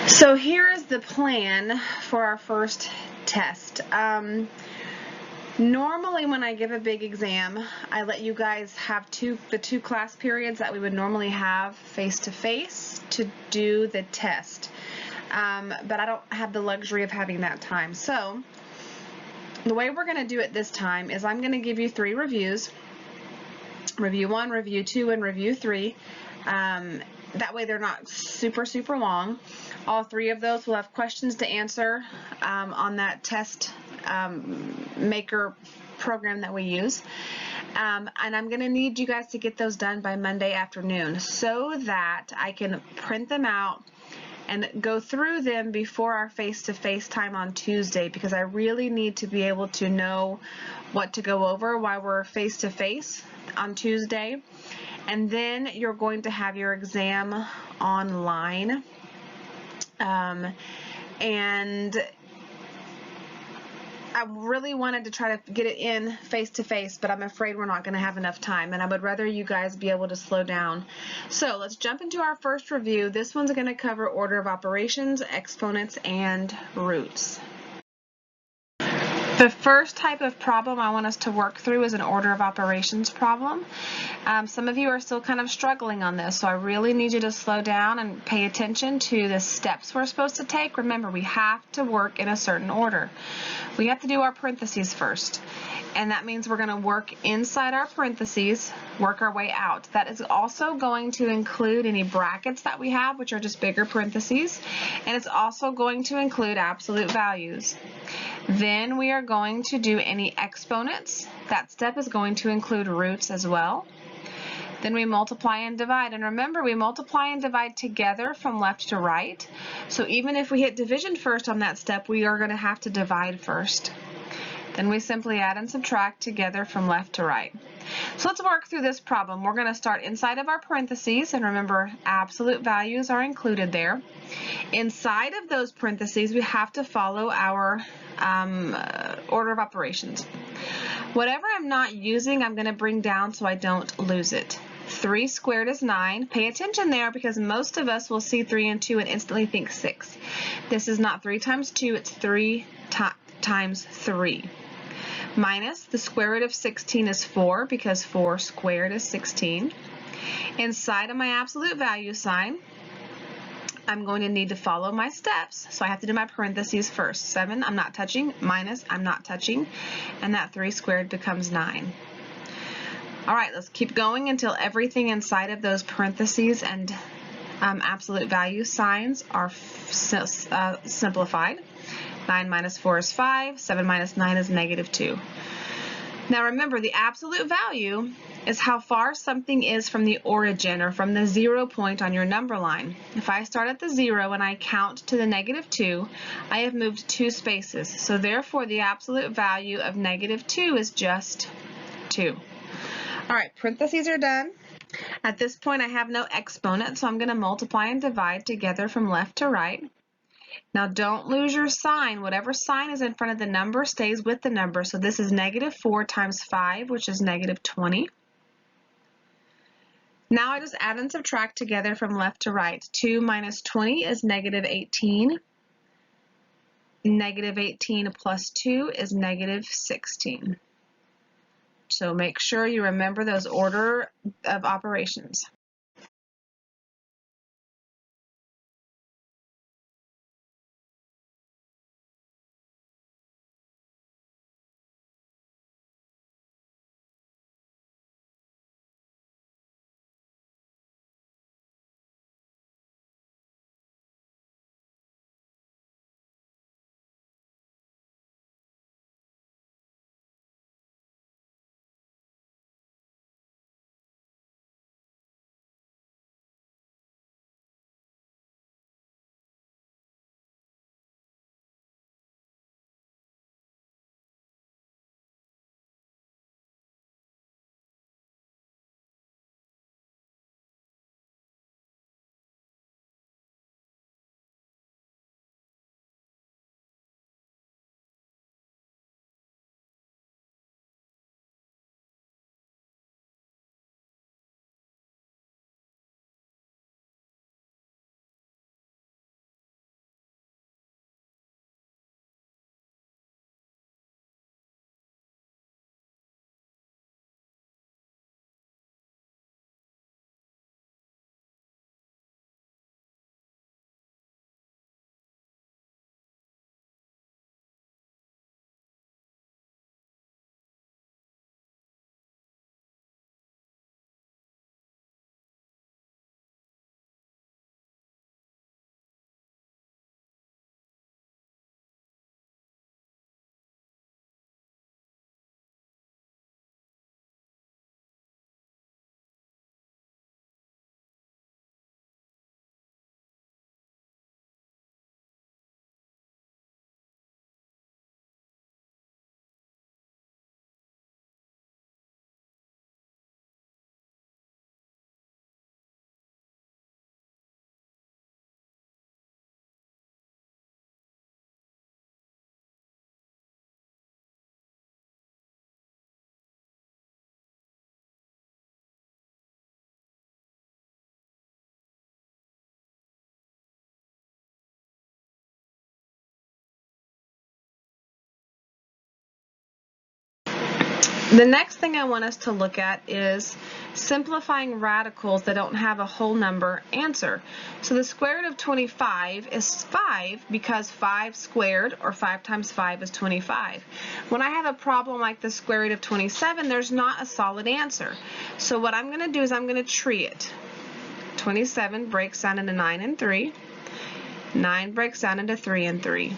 So here is the plan for our first test. Normally when I give a big exam, I let you guys have the two class periods that we would normally have face-to-face to do the test. But I don't have the luxury of having that time. So the way we're going to do it this time is I'm going to give you 3 reviews. Review 1, Review 2, and Review 3. That way they're not super long. All 3 of those will have questions to answer on that test maker program that we use. And I'm going to need you guys to get those done by Monday afternoon so that I can print them out and go through them before our face-to-face time on Tuesday, because I really need to be able to know what to go over while we're face-to-face on Tuesday. And then you're going to have your exam online. And I really wanted to try to get it in face-to-face, but I'm afraid we're not going to have enough time, and I would rather you guys be able to slow down. So let's jump into our first review. This one's going to cover order of operations, exponents, and roots. The first type of problem I want us to work through is an order of operations problem. Some of you are still kind of struggling on this, so I really need you to slow down and pay attention to the steps we're supposed to take. Remember, we have to work in a certain order. We have to do our parentheses first, and that means we're going to work inside our parentheses, work our way out. That is also going to include any brackets that we have, which are just bigger parentheses, and it's also going to include absolute values. Then we are going to do any exponents. That step is going to include roots as well. Then we multiply and divide. And remember, we multiply and divide together from left to right. So even if we hit division first on that step, we are going to have to divide first. Then we simply add and subtract together from left to right. So let's work through this problem. We're going to start inside of our parentheses, and remember, absolute values are included there. Inside of those parentheses, we have to follow our order of operations. Whatever I'm not using, I'm going to bring down so I don't lose it. 3 squared is 9. Pay attention there, because most of us will see 3 and 2 and instantly think 6. This is not 3 times 2, it's 3 times 3. Minus the square root of 16 is 4, because 4 squared is 16. Inside of my absolute value sign, I'm going to need to follow my steps, so I have to do my parentheses first. 7 I'm not touching, minus I'm not touching, and that 3 squared becomes 9. All right, let's keep going until everything inside of those parentheses and absolute value signs are simplified. 9 minus 4 is 5, 7 minus 9 is -2. Now remember, the absolute value is how far something is from the origin, or from the 0 point on your number line. If I start at the 0 and I count to the -2, I have moved 2 spaces. So therefore, the absolute value of -2 is just 2. All right, parentheses are done. At this point, I have no exponent, so I'm going to multiply and divide together from left to right. Now don't lose your sign. Whatever sign is in front of the number stays with the number. So this is -4 times 5, which is -20. Now I just add and subtract together from left to right. 2 minus 20 is -18. -18 plus 2 is -16. So make sure you remember those order of operations. The next thing I want us to look at is simplifying radicals that don't have a whole number answer. So the square root of 25 is 5 because 5 squared, or 5 times 5 is 25. When I have a problem like the square root of 27, there's not a solid answer. So what I'm going to do is I'm going to tree it. 27 breaks down into 9 and 3. 9 breaks down into 3 and 3.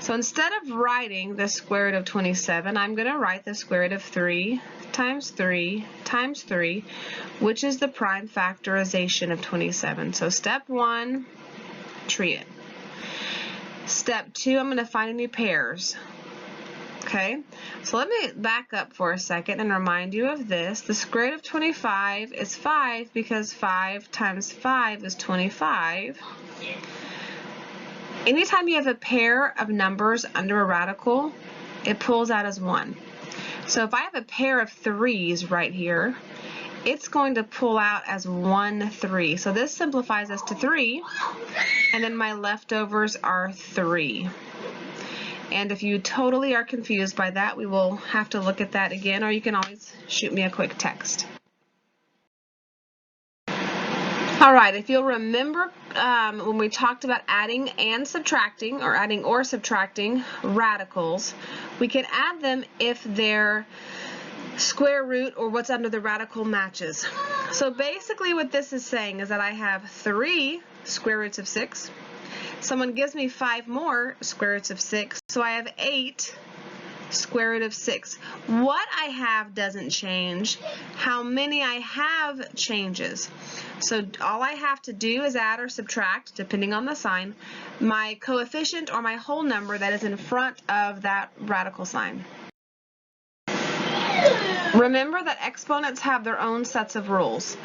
So instead of writing the square root of 27, I'm going to write the square root of 3 times 3 times 3, which is the prime factorization of 27. So step 1, tree it. Step 2, I'm going to find any pairs. Okay, so let me back up for a second and remind you of this. The square root of 25 is 5 because 5 times 5 is 25. Anytime you have a pair of numbers under a radical, it pulls out as 1. So if I have a pair of 3's right here, it's going to pull out as 1, 3. So this simplifies us to 3, and then my leftovers are 3. And if you totally are confused by that, we will have to look at that again, or you can always shoot me a quick text. All right, if you'll remember when we talked about adding and subtracting, or adding or subtracting radicals, we can add them if their square root or what's under the radical matches. So basically what this is saying is that I have 3 square roots of 6. Someone gives me 5 more square roots of 6, so I have 8 square root of 6. What I have doesn't change. How many I have changes. So all I have to do is add or subtract, depending on the sign, my coefficient or my whole number that is in front of that radical sign. Remember that exponents have their own sets of rules.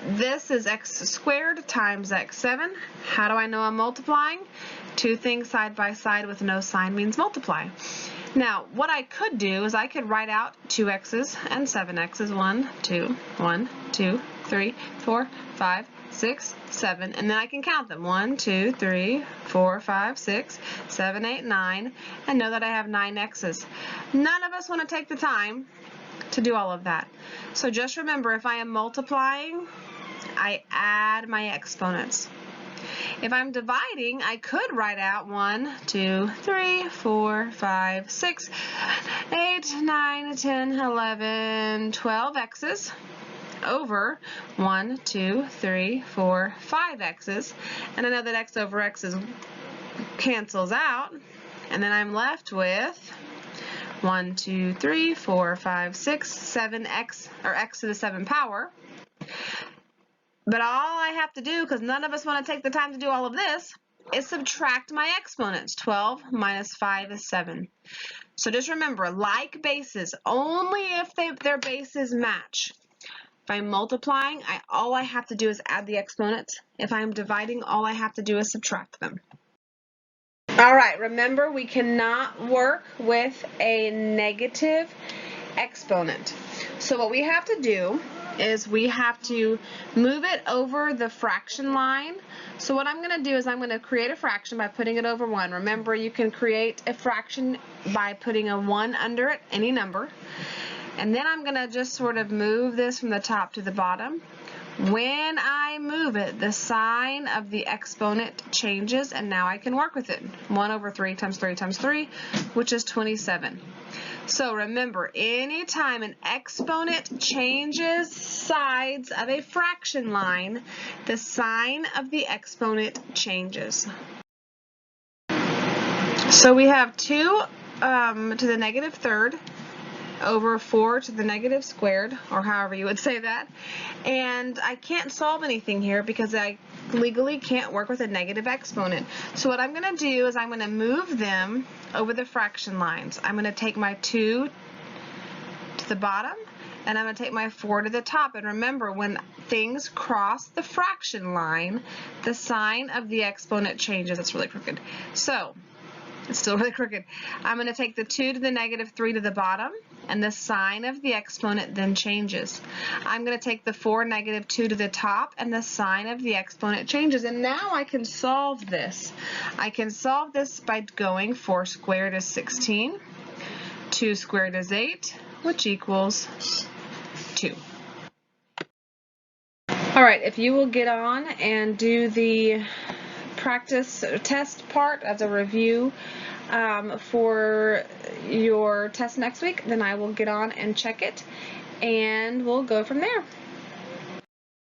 This is x squared times x7. How do I know I'm multiplying? Two things side by side with no sign means multiply. Now, what I could do is I could write out 2x's and 7x's. 1, 2, 1, 2, 3, 4, 5, 6, 7, and then I can count them. 1, 2, 3, 4, 5, 6, 7, 8, 9, and know that I have 9 x's. None of us want to take the time to do all of that. So just remember, if I am multiplying, I add my exponents. If I'm dividing, I could write out 1, 2, 3, 4, 5, 6, 8, 9, 10, 11, 12 x's over 1, 2, 3, 4, 5 x's. And I know that x over x cancels out, and then I'm left with 1, 2, 3, 4, 5, 6, 7 x, or x to the 7 power. But all I have to do, because none of us want to take the time to do all of this, is subtract my exponents. 12 minus 5 is 7. So just remember, like bases, only if their bases match. If I'm multiplying, all I have to do is add the exponents. If I'm dividing, all I have to do is subtract them. All right, remember we cannot work with a negative exponent. So what we have to do is we have to move it over the fraction line. So what I'm going to do is I'm going to create a fraction by putting it over 1. Remember, you can create a fraction by putting a 1 under it, any number. And then I'm going to just sort of move this from the top to the bottom. When I move it, the sign of the exponent changes, and now I can work with it. 1 over 3 times 3 times 3, which is 27. So remember, anytime an exponent changes sides of a fraction line, the sign of the exponent changes. So we have 2 to the negative third over 4 to the negative squared, or however you would say that. And I can't solve anything here because I legally can't work with a negative exponent. So what I'm going to do is I'm going to move them over the fraction lines. I'm going to take my 2 to the bottom, and I'm going to take my 4 to the top. And remember, when things cross the fraction line, the sign of the exponent changes. It's really crooked. So it's still really crooked. I'm going to take the 2 to the negative 3 to the bottom, and the sign of the exponent then changes. I'm going to take the 4 negative 2 to the top, and the sign of the exponent changes. And now I can solve this. I can solve this by going 4 squared is 16, 2 squared is 8, which equals 2. All right, if you will get on and do the practice test part as a review for your test next week, then I will get on and check it, and we'll go from there.